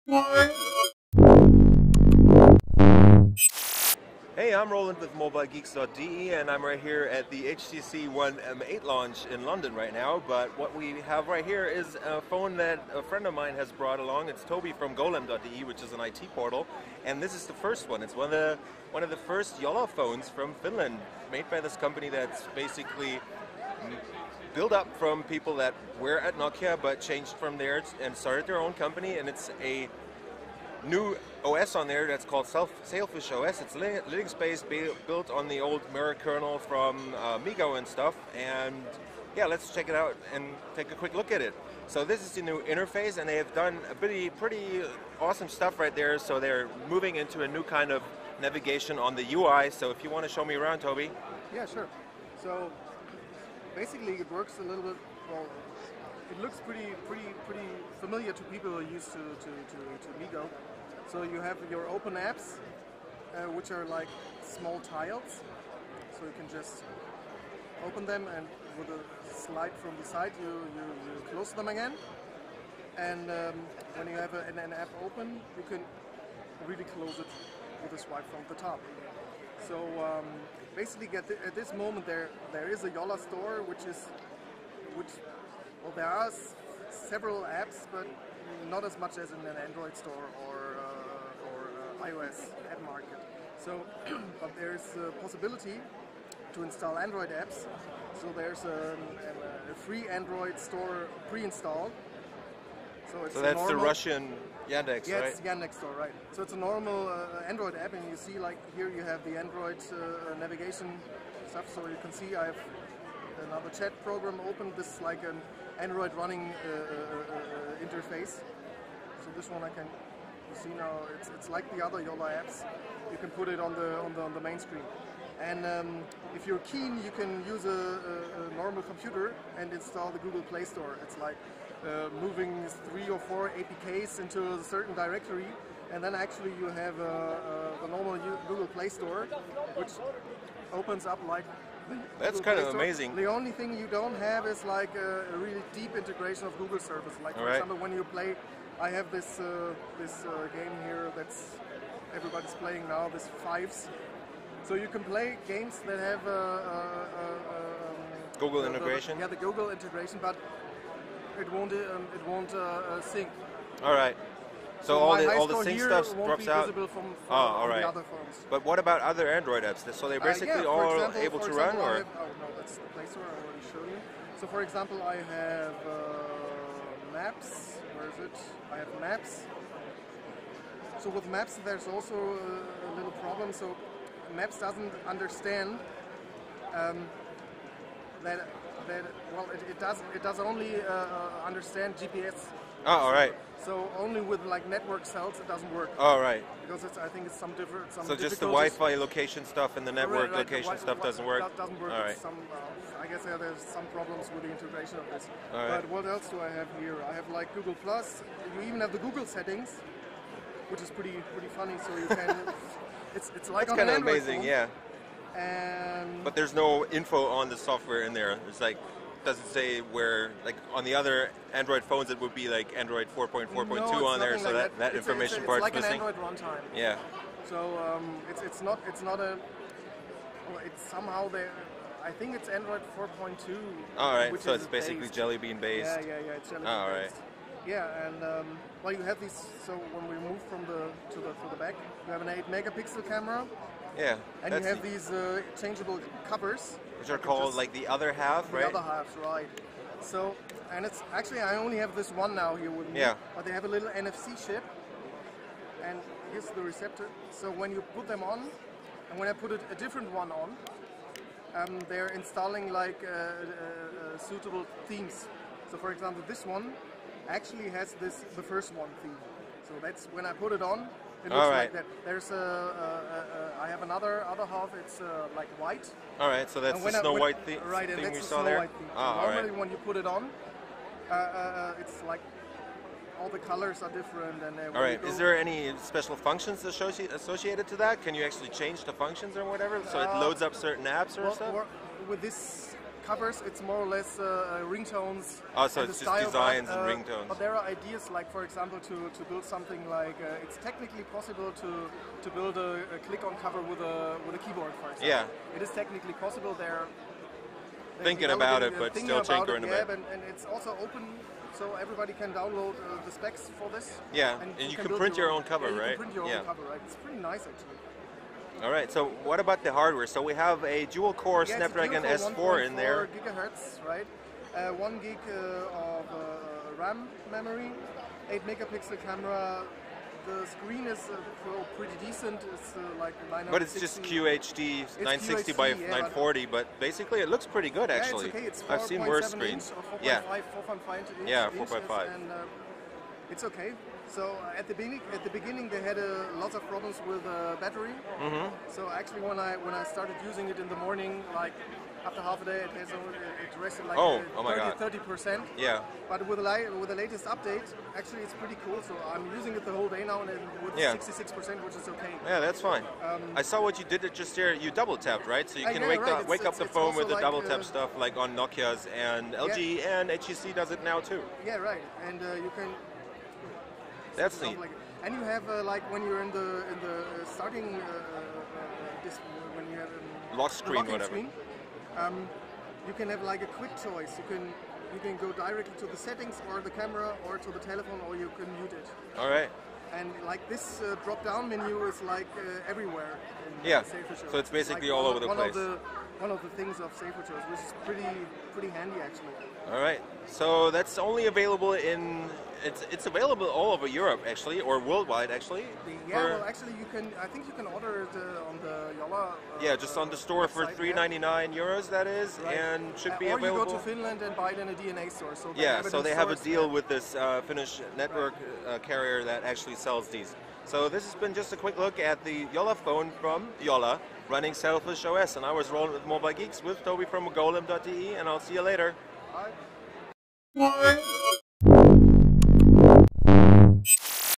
Hey, I'm Roland with MobileGeeks.de, and I'm right here at the HTC One M8 launch in London right now. But what we have right here is a phone that a friend of mine has brought along. It's Toby from golem.de, which is an IT portal, and this is the first one. It's one of the first Jolla phones from Finland, made by this company that's basically built up from people that were at Nokia but changed from there and started their own company. And it's a new OS on there that's called Sailfish OS. It's Linux-based, built on the old Mirror kernel from Migo and stuff. And yeah, let's check it out and take a quick look at it. So this is the new interface, and they have done a pretty awesome stuff right there. So they're moving into a new kind of navigation on the UI. So if you want to show me around, Toby. Yeah, sure. So basically, it works a little bit. Well, it looks pretty familiar to people who are used to Migo. So you have your open apps, which are like small tiles. So you can just open them, and with a slide from the side, you close them again. And when you have an app open, you can really close it with a swipe from the top. So basically, at this moment, there is a Jolla store, well, there are several apps, but not as much as in an Android store or iOS app market. So, but there's a possibility to install Android apps. So there's a free Android store pre-installed. So that's the Russian Yandex, yeah, right? it's Yandex store, right? So it's a normal Android app, and you see, like here you have the Android navigation stuff. So you can see I have another chat program open. This is like an Android running interface. So this one you see now, it's like the other Jolla apps. You can put it on the main screen. And if you're keen, you can use a normal computer and install the Google Play Store. It's like moving 3 or 4 APKs into a certain directory, and then actually you have the normal Google Play Store, which opens up like that's kind of amazing. The only thing you don't have is like a really deep integration of Google service. Like for example, when you play, I have this game here that's everybody's playing now. This Fives. So you can play games that have Google integration. Yeah, the Google integration, but it won't sync. All right. So all the sync stuff drops out. From all right. the other phones. But what about other Android apps? So they're basically all able to run, or? No, that's the Play Store. I already showed you. So for example, I have Maps. Where is it? I have Maps. So with Maps, there's also a little problem. So Maps doesn't understand it does only understand GPS. Oh, all right. So only with like network cells it doesn't work. All right. Because I think it's some different. So just the Wi-Fi location stuff and the network location stuff doesn't work. That doesn't work. All right. I guess there's some problems with the integration of this. All right. But what else do I have here? I have like Google Plus. You even have the Google settings, which is pretty funny. So you can. it's like it's on kind an of Android amazing, phone. yeah. And but there's no info on the software in there. It's like doesn't say where, like on the other Android phones it would be like Android 4.4.2 on there, so like that information part's like missing. It's like an Android runtime. Yeah. So it's not a. Well, it's somehow there. I think it's Android 4.2. All right. So it's basically Jelly Bean based. Yeah. It's Jelly Bean all right. based. Yeah, and well, you have these. So when we move from to the back, you have an 8-megapixel camera. Yeah. And you have these changeable covers. Which are called like the other half, right? The other half, right. So, and it's actually, I only have this one now here with me. Yeah. But they have a little NFC chip. And here's the receptor. So when you put them on, and when I put a different one on, they're installing like suitable themes. So for example, this one actually has the first one theme. So that's when I put it on. It looks like that. There's I have another half. It's like white. All right, so that's the Snow White thing we saw there. Normally, when you put it on, it's like all the colors are different. And all right, is there any special functions associated to that? Can you actually change the functions or whatever, so it loads up certain apps or stuff? With this covers. It's more or less ringtones. Oh, so and it's the just style, designs and ringtones. But there are ideas like, for example, to build something like it's technically possible to build a click-on cover with a keyboard, for example. Yeah. It is technically possible. They're thinking about it, but still tinkering a bit. And it's also open, so everybody can download the specs for this. Yeah, and you can print your own cover, right? You can print your own cover, right? It's pretty nice, actually. All right, so what about the hardware? So we have a dual-core Snapdragon S4 in there. 1.4 gigahertz, right? 1 gig of RAM memory, 8 megapixel camera. The screen is pretty decent. It's like 960. But it's just QHD 960 by 940. But basically, it looks pretty good actually. Yeah, it's okay. It's I've seen worse screens. Yeah, 4.5 inches. Yeah, 4.5. And it's okay. So at the beginning they had lots of problems with battery. Mm-hmm. So actually, when I started using it in the morning, like after half a day, it rested like 30%. Yeah. But with the latest update, actually it's pretty cool. So I'm using it the whole day now, and with 66%, which is okay. Yeah, that's fine. I saw what you did just there. You double tapped, right? So you can wake up the phone with the like, double tap stuff, like on Nokia's, and LG and HTC does it now too. Yeah, right. And you can. That's neat. Like, and you have like when you're in the starting when you have lock screen, whatever. Screen, you can have like a quick choice. You can go directly to the settings or the camera or to the telephone, or you can mute it. All right. And like this drop-down menu is like everywhere. Yeah. Sailfish OS. So it's basically like all over the place. One of the things of Sailfish OS, which is pretty handy actually. All right. So that's only available in. It's available all over Europe actually, or worldwide actually. Yeah, well actually I think you can order it on the Jolla. Yeah, just on the store for €3.99 that is, right. And should be or available. Or you go to Finland and buy it in a DNA store. So they have a deal with this Finnish network carrier that actually sells these. So this has been just a quick look at the Jolla phone from Jolla running Sailfish OS, and I was rolling with Mobile Geeks with Toby from golem.de, and I'll see you later. Bye.